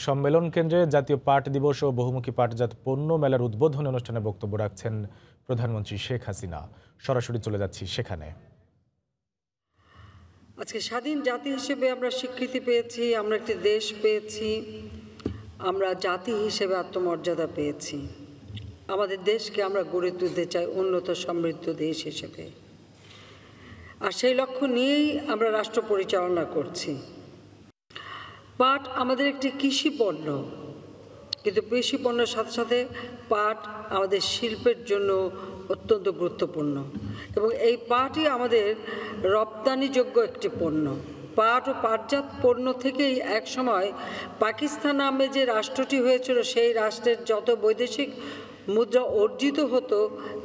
সম্মেলন কেন্দ্রে জাতীয় পাট দিবস ও বহুমুখী পাটজাত পণ্য মেলার উদ্বোধনী অনুষ্ঠানে বক্তব্য রাখছেন প্রধানমন্ত্রী শেখ হাসিনা। সরাসরি চলে যাচ্ছি সেখানে। আজকে স্বাধীন জাতি হিসেবে আমরা স্বীকৃতি পেয়েছি, আমরা একটি দেশ পেয়েছি, আমরা জাতি হিসেবে আত্মমর্যাদা পেয়েছি। আমাদের দেশকে আমরা গড়ে তুলতে চাই উন্নত সমৃদ্ধ দেশ হিসেবে, আর সেই লক্ষ্য নিয়েই আমরা রাষ্ট্র পরিচালনা করছি। পাট আমাদের একটি কৃষি পণ্য, কিন্তু কৃষি পণ্যের সাথে সাথে পাট আমাদের শিল্পের জন্য অত্যন্ত গুরুত্বপূর্ণ, এবং এই পাটই আমাদের রপ্তানিযোগ্য একটি পণ্য। পাট ও পাটজাত পণ্য থেকেই একসময় পাকিস্তান নামে যে রাষ্ট্রটি হয়েছিল, সেই রাষ্ট্রের যত বৈদেশিক মুদ্রা অর্জিত হতো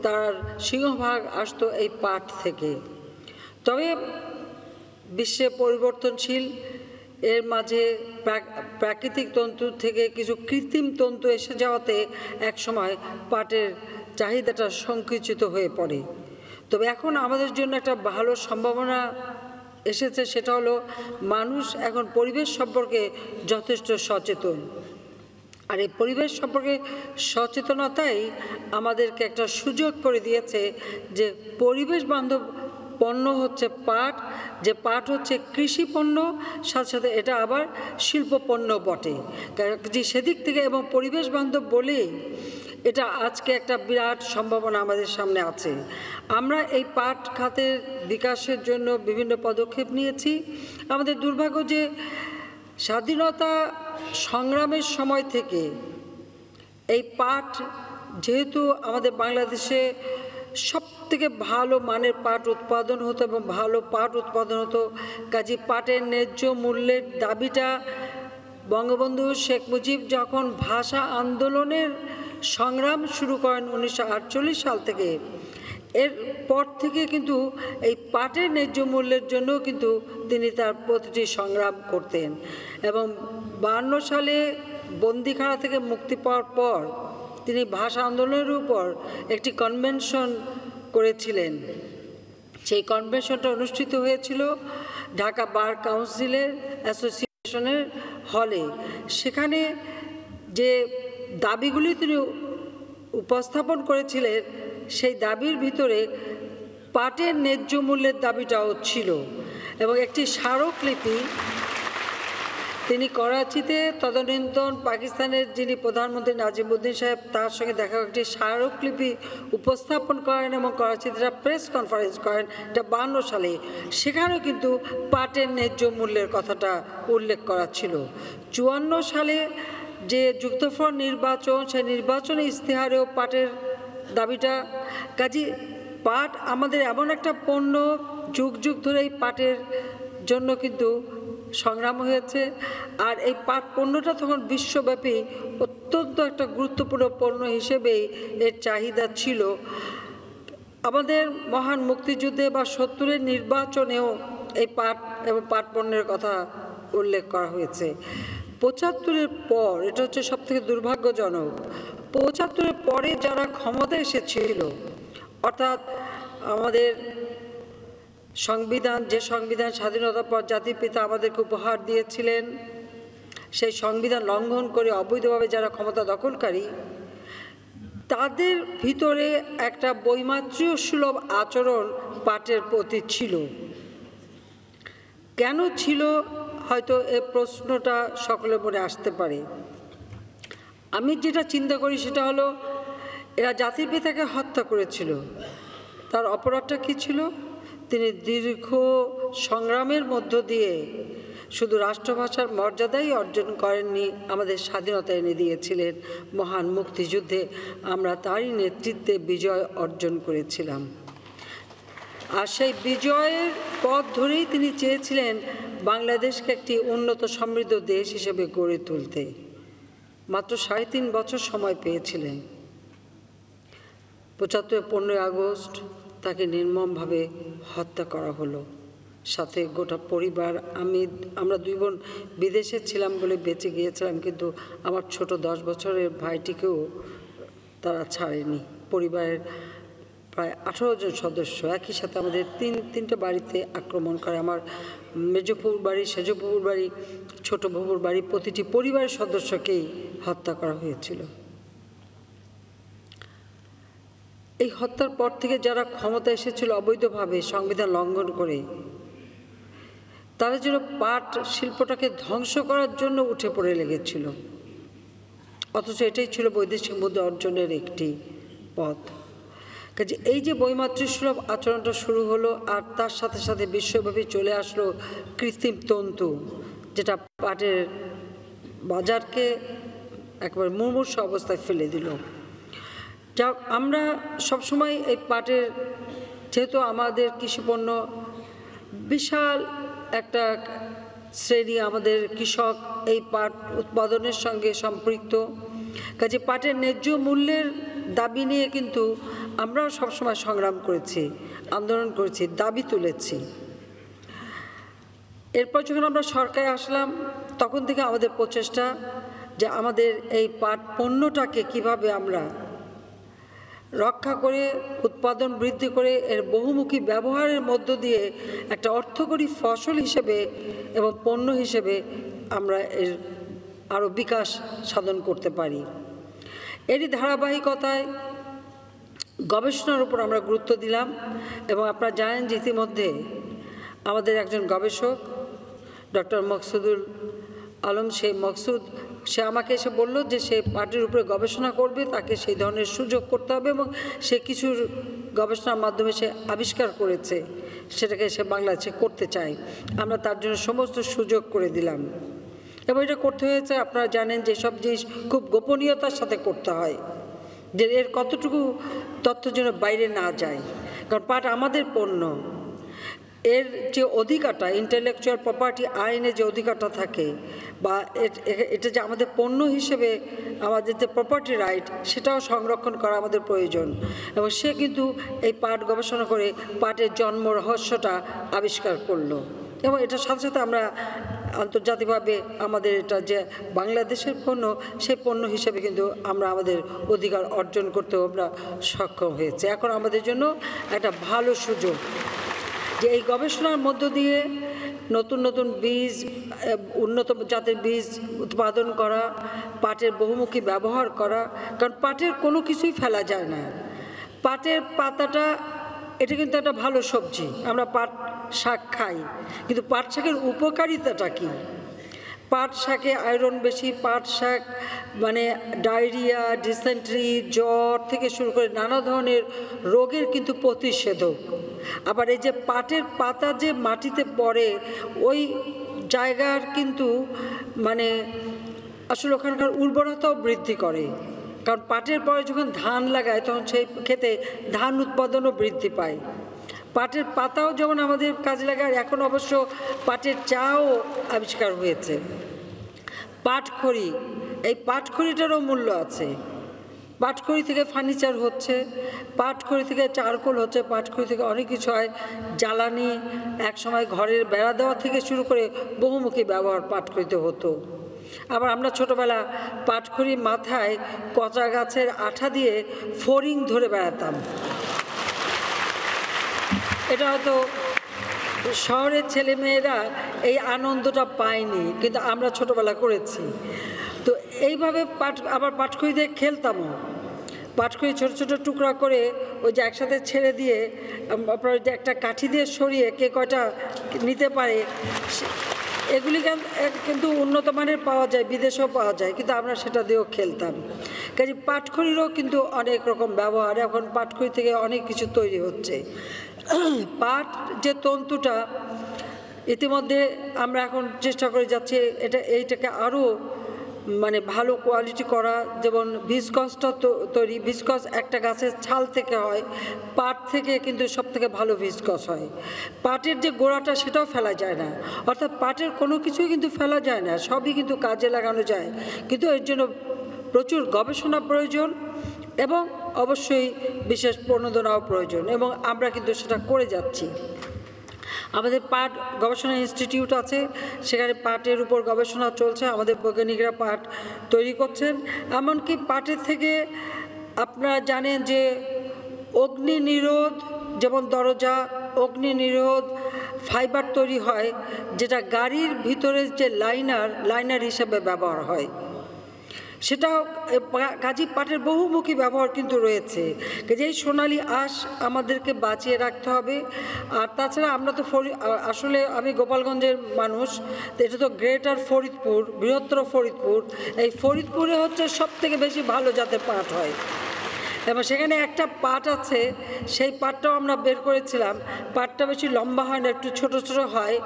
তার সিংহভাগ আসতো এই পাট থেকে। তবে বিশ্বে পরিবর্তনশীল, এর মাঝে প্রাকৃতিক তন্তু থেকে কিছু কৃত্রিম তন্তু এসে যাওয়াতে একসময় পাটের চাহিদাটা সংকুচিত হয়ে পড়ে। তবে এখন আমাদের জন্য একটা ভালো সম্ভাবনা এসেছে, সেটা হলো মানুষ এখন পরিবেশ সম্পর্কে যথেষ্ট সচেতন, আর এই পরিবেশ সম্পর্কে সচেতনতাই আমাদেরকে একটা সুযোগ করে দিয়েছে যে পরিবেশ বান্ধব পণ্য হচ্ছে পাট, যে পাট হচ্ছে কৃষি পণ্য, সাথে সাথে এটা আবার শিল্প পণ্য বটে। যে সেদিক থেকে এবং পরিবেশ বান্ধব বলেই এটা আজকে একটা বিরাট সম্ভাবনা আমাদের সামনে আছে। আমরা এই পাট খাতের বিকাশের জন্য বিভিন্ন পদক্ষেপ নিয়েছি। আমাদের দুর্ভাগ্য যে স্বাধীনতা সংগ্রামের সময় থেকে এই পাট, যেহেতু আমাদের বাংলাদেশে সবথেকে ভালো মানের পাট উৎপাদন হতো এবং ভালো পাট উৎপাদন হতো, কাজে পাটের ন্যায্য মূল্যের দাবিটা বঙ্গবন্ধু শেখ মুজিব যখন ভাষা আন্দোলনের সংগ্রাম শুরু করেন 1948 সাল থেকে, এরপর থেকে কিন্তু এই পাটের ন্যায্য মূল্যের জন্য কিন্তু তিনি তার প্রতিটি সংগ্রাম করতেন। এবং 52 সালে বন্দিখানা থেকে মুক্তি পাওয়ার পর তিনি ভাষা আন্দোলনের উপর একটি কনভেনশন করেছিলেন। সেই কনভেনশনটা অনুষ্ঠিত হয়েছিল ঢাকা বার কাউন্সিলের অ্যাসোসিয়েশনের হলে। সেখানে যে দাবিগুলি তিনি উপস্থাপন করেছিলেন, সেই দাবির ভিতরে পাটের ন্যায্য মূল্যের দাবিটাও ছিল, এবং একটি স্মারকলিপি তিনি করাচিতে তদানীন্তন পাকিস্তানের যিনি প্রধানমন্ত্রী নাজিমুদ্দিন সাহেব, তার সঙ্গে দেখা একটি স্মারকলিপি উপস্থাপন করেন এবং করাচিতে প্রেস কনফারেন্স করেন, এটা 52 সালে। সেখানেও কিন্তু পাটের ন্যায্য মূল্যের কথাটা উল্লেখ করা ছিল। 54 সালে যে যুক্তফ্রন্ট নির্বাচন, সেই নির্বাচনে ইশতেহারেও পাটের দাবিটা। কাজে পাট আমাদের এমন একটা পণ্য, যুগ যুগ ধরে এই পাটের জন্য কিন্তু সংগ্রাম হয়েছে, আর এই পাট পণ্যটা তখন বিশ্বব্যাপী অত্যন্ত একটা গুরুত্বপূর্ণ পণ্য হিসেবেই এর চাহিদা ছিল। আমাদের মহান মুক্তিযুদ্ধে বা 70-এর নির্বাচনেও এই পাট এবং পাট পণ্যের কথা উল্লেখ করা হয়েছে। 75-এর পর, এটা হচ্ছে সবথেকে দুর্ভাগ্যজনক, 75-এর পরে যারা ক্ষমতা এসেছিল, অর্থাৎ আমাদের সংবিধান, যে সংবিধান স্বাধীনতার পর জাতির পিতা আমাদেরকে উপহার দিয়েছিলেন, সেই সংবিধান লঙ্ঘন করে অবৈধভাবে যারা ক্ষমতা দখলকারী, তাদের ভিতরে একটা বৈমাত্র্য সুলভ আচরণ পাটের প্রতি ছিল। কেন ছিল, হয়তো এই প্রশ্নটা সকলের মনে আসতে পারে। আমি যেটা চিন্তা করি সেটা হলো, এরা জাতির পিতাকে হত্যা করেছিল, তার অপরাধটা কী ছিল? তিনি দীর্ঘ সংগ্রামের মধ্য দিয়ে শুধু রাষ্ট্রভাষার মর্যাদাই অর্জন করেননি, আমাদের স্বাধীনতা এনে দিয়েছিলেন। মহান মুক্তিযুদ্ধে আমরা তারই নেতৃত্বে বিজয় অর্জন করেছিলাম, আর সেই বিজয়ের পথ ধরেই তিনি চেয়েছিলেন বাংলাদেশকে একটি উন্নত সমৃদ্ধ দেশ হিসেবে গড়ে তুলতে। মাত্র 3.5 বছর সময় পেয়েছিলেন। 75 15 আগস্ট তাকে নির্মমভাবে হত্যা করা হলো, সাথে গোটা পরিবার। আমরা 2 বোন বিদেশে ছিলাম বলে বেঁচে গিয়েছিলাম, কিন্তু আমার ছোট 10 বছরের ভাইটিকেও তারা ছাড়েনি। পরিবারের প্রায় 18 জন সদস্য একই সাথে আমাদের তিনটা বাড়িতে আক্রমণ করে। আমার মেজ ফুপুর বাড়ি, সেজ ফুপুর বাড়ি, ছোট ফুপুর বাড়ি, প্রতিটি পরিবারের সদস্যকেই হত্যা করা হয়েছিল। এই হত্যার পর থেকে যারা ক্ষমতা এসেছিল অবৈধভাবে সংবিধান লঙ্ঘন করে, তারা যেন পাট শিল্পটাকে ধ্বংস করার জন্য উঠে পড়ে লেগেছিল, অথচ এটাই ছিল বৈদেশিক মুদ্রা অর্জনের একটি পথ। কাজে এই যে বৈমাতৃসুলভ আচরণটা শুরু হলো, আর তার সাথে সাথে বিশ্বব্যাপী চলে আসলো কৃত্রিম তন্তু, যেটা পাটের বাজারকে একবার মুমূর্ষ অবস্থায় ফেলে দিল। যা আমরা সবসময় এই পাটের, যেহেতু আমাদের কৃষিপণ্য বিশাল একটা শ্রেণী, আমাদের কৃষক এই পাট উৎপাদনের সঙ্গে সম্পৃক্ত, কাজে পাটের ন্যায্য মূল্যের দাবি নিয়ে কিন্তু আমরাও সবসময় সংগ্রাম করেছি, আন্দোলন করেছি, দাবি তুলেছি। এরপর যখন আমরা সরকারে আসলাম, তখন থেকে আমাদের প্রচেষ্টা যে আমাদের এই পাট পণ্যটাকে কিভাবে আমরা রক্ষা করে, উৎপাদন বৃদ্ধি করে, এর বহুমুখী ব্যবহারের মধ্য দিয়ে একটা অর্থকরী ফসল হিসেবে এবং পণ্য হিসেবে আমরা এর আরও বিকাশ সাধন করতে পারি। এরই ধারাবাহিকতায় গবেষণার উপর আমরা গুরুত্ব দিলাম, এবং আপনারা জানেন যে ইতিমধ্যে আমাদের একজন গবেষক ডক্টর মকসুদুল আলম, সে আমাকে এসে বলল যে সে পাটের উপরে গবেষণা করবে, তাকে সেই ধরনের সুযোগ করতে হবে, এবং সে কিছু গবেষণার মাধ্যমে সে আবিষ্কার করেছে, সেটাকে সে বাংলাদেশে করতে চায়। আমরা তার জন্য সমস্ত সুযোগ করে দিলাম, এবং এটা করতে হয়েছে। আপনারা জানেন যে সব জিনিস খুব গোপনীয়তার সাথে করতে হয়, যে এর কতটুকু তথ্য যেন বাইরে না যায়, কারণ পাট আমাদের পণ্য। এর যে অধিকারটা, ইন্টেলেকচুয়াল প্রপার্টি আইনে যে অধিকারটা থাকে, বা এটা যে আমাদের পণ্য হিসেবে আমাদের যে প্রপার্টি রাইট, সেটাও সংরক্ষণ করা আমাদের প্রয়োজন। এবং সে কিন্তু এই পাট গবেষণা করে পাটের জন্ম রহস্যটা আবিষ্কার করলো, এবং এটার সাথে সাথে আমরা আন্তর্জাতিকভাবে আমাদের এটা যে বাংলাদেশের পণ্য, সেই পণ্য হিসেবে কিন্তু আমরা আমাদের অধিকার অর্জন করতেও আমরা সক্ষম হয়েছে। এখন আমাদের জন্য একটা ভালো সুযোগ যে এই গবেষণার মধ্য দিয়ে নতুন নতুন বীজ, উন্নত জাতের বীজ উৎপাদন করা, পাটের বহুমুখী ব্যবহার করা। কারণ পাটের কোনো কিছুই ফেলা যায় না। পাটের পাতাটা, এটা কিন্তু একটা ভালো সবজি, আমরা পাট শাক খাই, কিন্তু পাট শাকের উপকারিতাটা কী? পাট শাকে আয়রন বেশি। পাট শাক মানে ডায়রিয়া, ডিসেন্ট্রি, জ্বর থেকে শুরু করে নানা ধরনের রোগের কিন্তু প্রতিষেধক। আবার এই যে পাটের পাতা যে মাটিতে পড়ে, ওই জায়গার কিন্তু মানে আসলে ওখানকার উর্বরতাও বৃদ্ধি করে। কারণ পাটের পরে যখন ধান লাগায়, তখন সেই ক্ষেতে ধান উৎপাদনও বৃদ্ধি পায়। পাটের পাতাও যেমন আমাদের কাজে লাগে, আর এখন অবশ্য পাটের চাও আবিষ্কার হয়েছে। পাটখড়ি, এই পাটখড়িটারও মূল্য আছে। পাটখড়ি থেকে ফার্নিচার হচ্ছে, পাটখড়ি থেকে চারকোল হচ্ছে, পাটখড়ি থেকে অনেক কিছু হয়, জ্বালানি, একসময় ঘরের বেড়া দেওয়া থেকে শুরু করে বহুমুখী ব্যবহার পাটখড়িতে হতো। আবার আমরা ছোটোবেলা পাটখড়ির মাথায় কচা গাছের আঠা দিয়ে ফড়িং ধরে বেড়াতাম। এটা হয়তো শহরের ছেলেমেয়েরা এই আনন্দটা পায়নি, কিন্তু আমরা ছোটোবেলা করেছি। তো এইভাবে আবার পাটখড়ি দিয়ে খেলতামও। পাটখড়ি ছোটো ছোটো টুকরা করে ওই যে একসাথে ছেড়ে দিয়ে আপনার একটা কাঠি দিয়ে সরিয়ে কে কয়টা নিতে পারে, এগুলি কিন্তু উন্নত মানের পাওয়া যায়, বিদেশেও পাওয়া যায়, কিন্তু আমরা সেটা দিয়েও খেলতাম। কাজে পাটখড়িরও কিন্তু অনেক রকম ব্যবহার, এখন পাটখড়ি থেকে অনেক কিছু তৈরি হচ্ছে। পাট যে তন্তুটা, ইতিমধ্যে আমরা এখন চেষ্টা করে যাচ্ছি এইটাকে আরও মানে ভালো কোয়ালিটি করা। যেমন ভিসকসটা তৈরি, ভিসকস একটা গাছের ছাল থেকে হয়, পাট থেকে কিন্তু সব থেকে ভালো ভিসকস হয়। পাটের যে গোড়াটা, সেটাও ফেলা যায় না, অর্থাৎ পাটের কোনো কিছুই কিন্তু ফেলা যায় না, সবই কিন্তু কাজে লাগানো যায়। কিন্তু এর জন্য প্রচুর গবেষণা প্রয়োজন, এবং অবশ্যই বিশেষ প্রণোদনাও প্রয়োজন, এবং আমরা কিন্তু সেটা করে যাচ্ছি। আমাদের পাট গবেষণা ইনস্টিটিউট আছে, সেখানে পাটের উপর গবেষণা চলছে, আমাদের বৈজ্ঞানিকরা পাট তৈরি করছেন। এমনকি পাটের থেকে আপনারা জানেন যে অগ্নি নিরোধ, যেমন দরজা অগ্নি নিরোধ ফাইবার তৈরি হয়, যেটা গাড়ির ভিতরে যে লাইনার হিসেবে ব্যবহার হয়, সেটাও কাজী পাটের বহুমুখী ব্যবহার কিন্তু রয়েছে। এই সোনালী আঁশ আমাদেরকে বাঁচিয়ে রাখতে হবে। আর তাছাড়া আমরা তো আসলে আমি গোপালগঞ্জের মানুষ, তো এটা তো গ্রেটার ফরিদপুর, বৃহত্তর ফরিদপুর। এই ফরিদপুরে হচ্ছে সবথেকে বেশি ভালো জাতের পাট হয়, এবং সেখানে একটা পাট আছে, সেই পাটটাও আমরা বের করেছিলাম। পাটটা বেশি লম্বা হয় না, একটু ছোট ছোট হয়,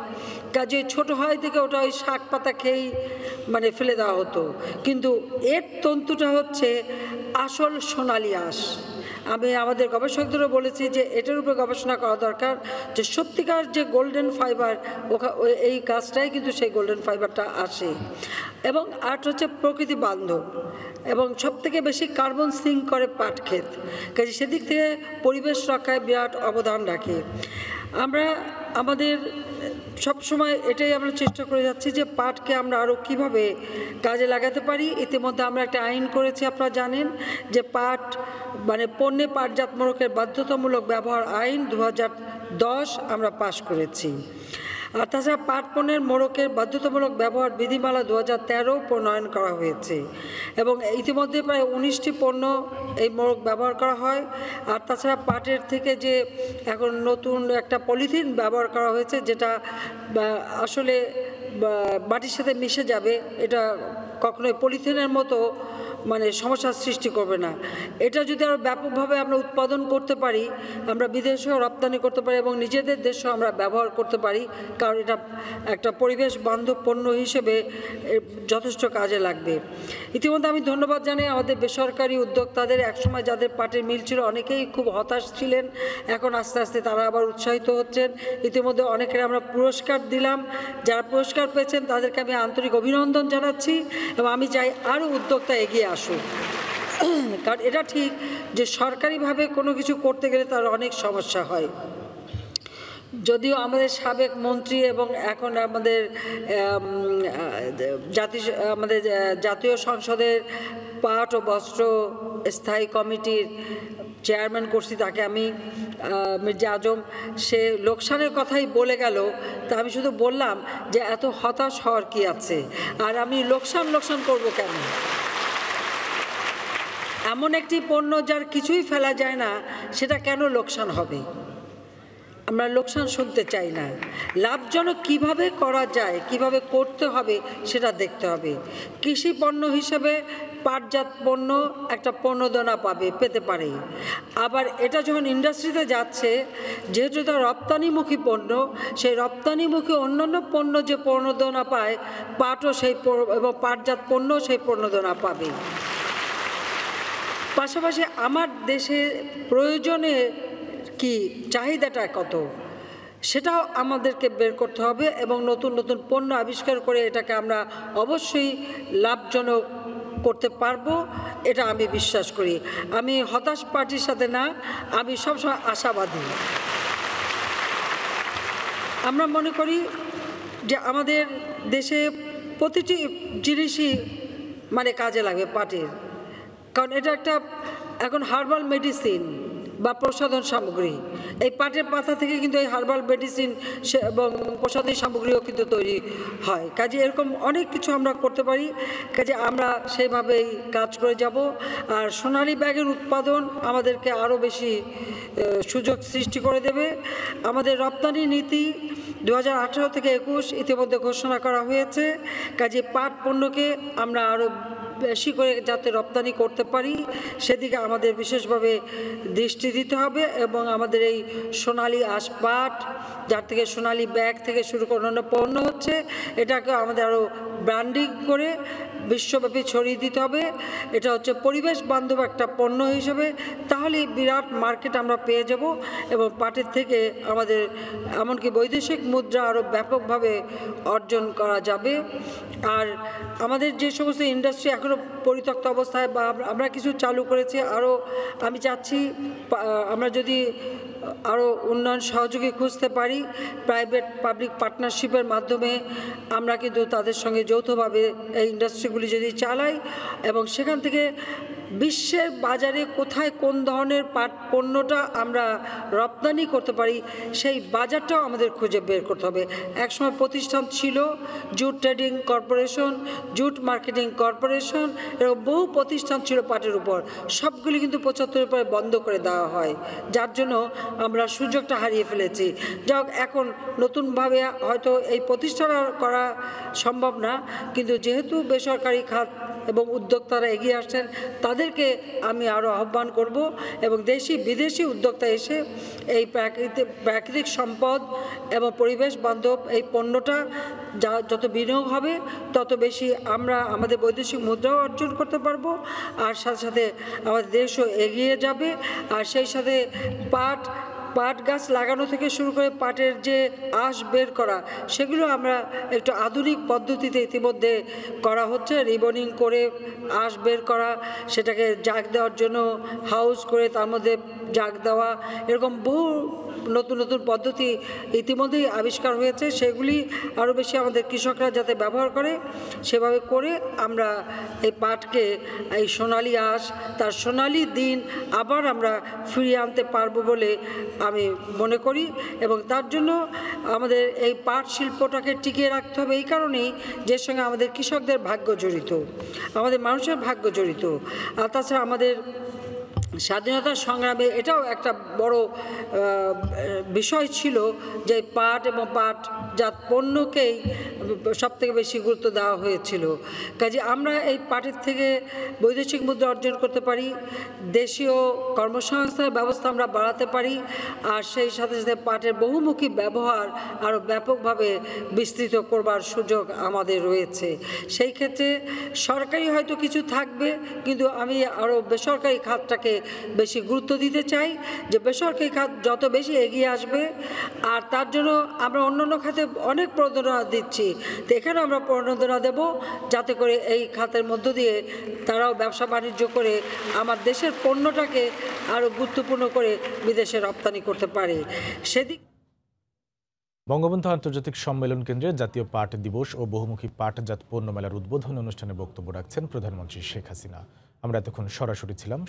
কাজে ছোট হয় থেকে ওটা ওই শাক পাতা খেয়েই মানে ফেলে দেওয়া হতো। কিন্তু এর তন্তুটা হচ্ছে আসল সোনালী আঁশ। আমি আমাদের গবেষকদেরও বলেছি যে এটার উপরে গবেষণা করা দরকার, যে সত্যিকার যে গোল্ডেন ফাইবার এই গাছটাই কিন্তু সেই গোল্ডেন ফাইবারটা আসে। এবং আর্ট হচ্ছে প্রকৃতি বান্ধব এবং সবথেকে বেশি কার্বন সিঙ্ক করে পাট ক্ষেত, কাজে সেদিক থেকে পরিবেশ রক্ষায় বিরাট অবদান রাখে। আমরা আমাদের সবসময় এটাই আমরা চেষ্টা করে যাচ্ছি যে পাটকে আমরা আরও কীভাবে কাজে লাগাতে পারি। ইতিমধ্যে আমরা একটা আইন করেছি, আপনারা জানেন, যে পাট মানে পণ্যে পাটজাত মোড়কের বাধ্যতামূলক ব্যবহার আইন 2010 আমরা পাশ করেছি। আর তাছাড়া পাট পণ্যের মোড়কের বাধ্যতামূলক ব্যবহার বিধিমালা 2013 প্রণয়ন করা হয়েছে, এবং ইতিমধ্যে প্রায় 19টি পণ্য এই মোড়ক ব্যবহার করা হয়। আর তাছাড়া পাটের থেকে যে এখন নতুন একটা পলিথিন ব্যবহার করা হয়েছে, যেটা আসলে মাটির সাথে মিশে যাবে, এটা কখনোই পলিথিনের মতো মানে সমস্যার সৃষ্টি করবে না। এটা যদি আরও ব্যাপকভাবে আমরা উৎপাদন করতে পারি, আমরা বিদেশেও রপ্তানি করতে পারি এবং নিজেদের দেশেও আমরা ব্যবহার করতে পারি, কারণ এটা একটা পরিবেশ বান্ধব পণ্য হিসেবে যথেষ্ট কাজে লাগবে। ইতিমধ্যে আমি ধন্যবাদ জানাই আমাদের বেসরকারি উদ্যোক্তাদের। একসময় যাদের পাটের মিল ছিল অনেকেই খুব হতাশ ছিলেন, এখন আস্তে আস্তে তারা আবার উৎসাহিত হচ্ছেন। ইতিমধ্যে অনেকের আমরা পুরস্কার দিলাম, যারা পুরস্কার পেয়েছেন তাদেরকে আমি আন্তরিক অভিনন্দন জানাচ্ছি, এবং আমি চাই আরও উদ্যোক্তা এগিয়ে আসুক। কারণ এটা ঠিক যে সরকারিভাবে কোনো কিছু করতে গেলে তার অনেক সমস্যা হয়। যদিও আমাদের সাবেক মন্ত্রী এবং এখন আমাদের জাতীয় সংসদের পাট ও বস্ত্র স্থায়ী কমিটির চেয়ারম্যান করছি, তাকে আমি মির্জা আজম, সে লোকসানের কথাই বলে গেল। তা আমি শুধু বললাম যে এত হতাশ হওয়ার কি আছে, আর আমি লোকসান করব কেন? এমন একটি পণ্য যার কিছুই ফেলা যায় না, সেটা কেন লোকসান হবে? আমরা লোকসান শুনতে চাই না। লাভজনক কিভাবে করা যায়, কিভাবে করতে হবে সেটা দেখতে হবে। কৃষি পণ্য হিসেবে পাটজাত পণ্য একটা পণ্যদানা পেতে পারে। আবার এটা যখন ইন্ডাস্ট্রিতে যাচ্ছে, যেহেতু এটা রপ্তানিমুখী পণ্য, সেই রপ্তানিমুখী অন্যান্য পণ্য যে পণ্যদানা পায়, পাটও সেই এবং পাটজাত পণ্য সেই পণ্যদানা পাবে। পাশাপাশি আমার দেশের প্রয়োজনে কি চাহিদাটা কত, সেটাও আমাদেরকে বের করতে হবে, এবং নতুন নতুন পণ্য আবিষ্কার করে এটাকে আমরা অবশ্যই লাভজনক করতে পারবো, এটা আমি বিশ্বাস করি। আমি হতাশ পার্টির সাথে না, আমি সবসময় আশাবাদী। আমরা মনে করি যে আমাদের দেশে প্রতিটি জিনিসই মানে কাজে লাগবে পাটের, কারণ এটা একটা এখন হার্বাল মেডিসিন বা প্রসাধন সামগ্রী। এই পাটের পাতা থেকে কিন্তু এই হার্বাল মেডিসিন এবং প্রসাধনী সামগ্রীও কিন্তু তৈরি হয়। কাজে এরকম অনেক কিছু আমরা করতে পারি, কাজে আমরা সেইভাবেই কাজ করে যাব। আর সোনালী ব্যাগের উৎপাদন আমাদেরকে আরও বেশি সুযোগ সৃষ্টি করে দেবে। আমাদের রপ্তানি নীতি 2018 থেকে 21 ইতিমধ্যে ঘোষণা করা হয়েছে, কাজে পাট পণ্যকে আমরা আরও বেশি করে যাতে রপ্তানি করতে পারি সেদিকে আমাদের বিশেষভাবে দৃষ্টি দিতে হবে, এবং আমাদের এই সোনালী আঁশ পাট, যার থেকে সোনালী ব্যাগ থেকে শুরু করে অন্যান্য পণ্য হচ্ছে, এটাকে আমাদের আরও ব্র্যান্ডিং করে বিশ্বব্যাপী ছড়িয়ে দিতে হবে। এটা হচ্ছে পরিবেশ বান্ধব একটা পণ্য হিসেবে, তাহলে বিরাট মার্কেট আমরা পেয়ে যাব, এবং পাটের থেকে আমাদের এমনকি বৈদেশিক মুদ্রা আরও ব্যাপকভাবে অর্জন করা যাবে। আর আমাদের যে সমস্ত ইন্ডাস্ট্রি এখনও পরিত্যক্ত অবস্থায় বা আমরা কিছু চালু করেছি, আরও আমি চাচ্ছি আমরা যদি আরও উন্নয়ন সহযোগী খুঁজতে পারি, প্রাইভেট পাবলিক পার্টনারশিপের মাধ্যমে আমরা কিন্তু তাদের সঙ্গে যৌথভাবে এই ইন্ডাস্ট্রিগুলি যদি চালাই, এবং সেখান থেকে বিশ্বের বাজারে কোথায় কোন ধরনের পাট পণ্যটা আমরা রপ্তানি করতে পারি সেই বাজারটাও আমাদের খুঁজে বের করতে হবে। একসময় প্রতিষ্ঠান ছিল jute trading corporation, jute marketing corporation, এরকম বহু প্রতিষ্ঠান ছিল পাটের উপর, সবগুলি কিন্তু 75-এর পরে বন্ধ করে দেওয়া হয়, যার জন্য আমরা সুযোগটা হারিয়ে ফেলেছি। যাই হোক, এখন নতুনভাবে হয়তো এই প্রতিষ্ঠান আর করা সম্ভব না, কিন্তু যেহেতু বেসরকারি খাত এবং উদ্যোক্তারা এগিয়ে আসছেন, তাদেরকে আমি আরও আহ্বান করব এবং দেশি বিদেশি উদ্যোক্তা এসে এই প্রাকৃতিক সম্পদ এবং পরিবেশ বান্ধব এই পণ্যটা যত বিনিয়োগ হবে তত বেশি আমরা আমাদের বৈদেশিক মুদ্রাও অর্জন করতে পারবো, আর সাথে সাথে আমাদের দেশও এগিয়ে যাবে। আর সেই সাথে পাট গাছ লাগানো থেকে শুরু করে পাটের যে আঁশ বের করা, সেগুলো আমরা একটু আধুনিক পদ্ধতিতে ইতিমধ্যে করা হচ্ছে। রিবনিং করে আঁশ বের করা, সেটাকে জাগ দেওয়ার জন্য হাউস করে তার মধ্যে জাগ দেওয়া, এরকম বহু নতুন নতুন পদ্ধতি ইতিমধ্যেই আবিষ্কার হয়েছে। সেগুলি আরও বেশি আমাদের কৃষকরা যাতে ব্যবহার করে, সেভাবে করে আমরা এই পাটকে, এই সোনালি আঁশ, তার সোনালি দিন আবার আমরা ফিরিয়ে আনতে পারবো বলে আমি মনে করি। এবং তার জন্য আমাদের এই পাট শিল্পটাকে টিকিয়ে রাখতে হবে এই কারণেই, যে সঙ্গে আমাদের কৃষকদের ভাগ্য জড়িত, আমাদের মানুষের ভাগ্য জড়িত। আর তাছাড়া আমাদের স্বাধীনতা সংগ্রামে এটাও একটা বড় বিষয় ছিল যে পাট এবং পাটজাত পণ্যকেই সবথেকে বেশি গুরুত্ব দেওয়া হয়েছিল। কাজে আমরা এই পাটের থেকে বৈদেশিক মুদ্রা অর্জন করতে পারি, দেশীয় কর্মসংস্থানের ব্যবস্থা আমরা বাড়াতে পারি, আর সেই সাথে সাথে পাটের বহুমুখী ব্যবহার আরও ব্যাপকভাবে বিস্তৃত করবার সুযোগ আমাদের রয়েছে। সেই ক্ষেত্রে সরকারি হয়তো কিছু থাকবে, কিন্তু আমি আরও বেসরকারি খাতটাকে বেশি গুরুত্ব দিতে চাই, যে বেসরকারি খাত যত বেশি এগিয়ে আসবে, আর তার জন্য আমরা অন্যান্য খাতে অনেক প্রণোদনা দিচ্ছি, তো এখানেও আমরা প্রণোদনা দেব, যাতে করে এই খাতের মধ্য দিয়ে তারাও ব্যবসা বাণিজ্য করে আমার দেশের পণ্যটাকে আরও গুরুত্বপূর্ণ করে বিদেশে রপ্তানি করতে পারে। সেদিক বঙ্গবন্ধু আন্তর্জাতিক সম্মেলন কেন্দ্রে জাতীয় পাট দিবস ও বহুমুখী পাটজাত পণ্য মেলার উদ্বোধনী অনুষ্ঠানে বক্তব্য রাখছেন প্রধানমন্ত্রী শেখ হাসিনা। আমরা এতক্ষণ সরাসরি ছিলাম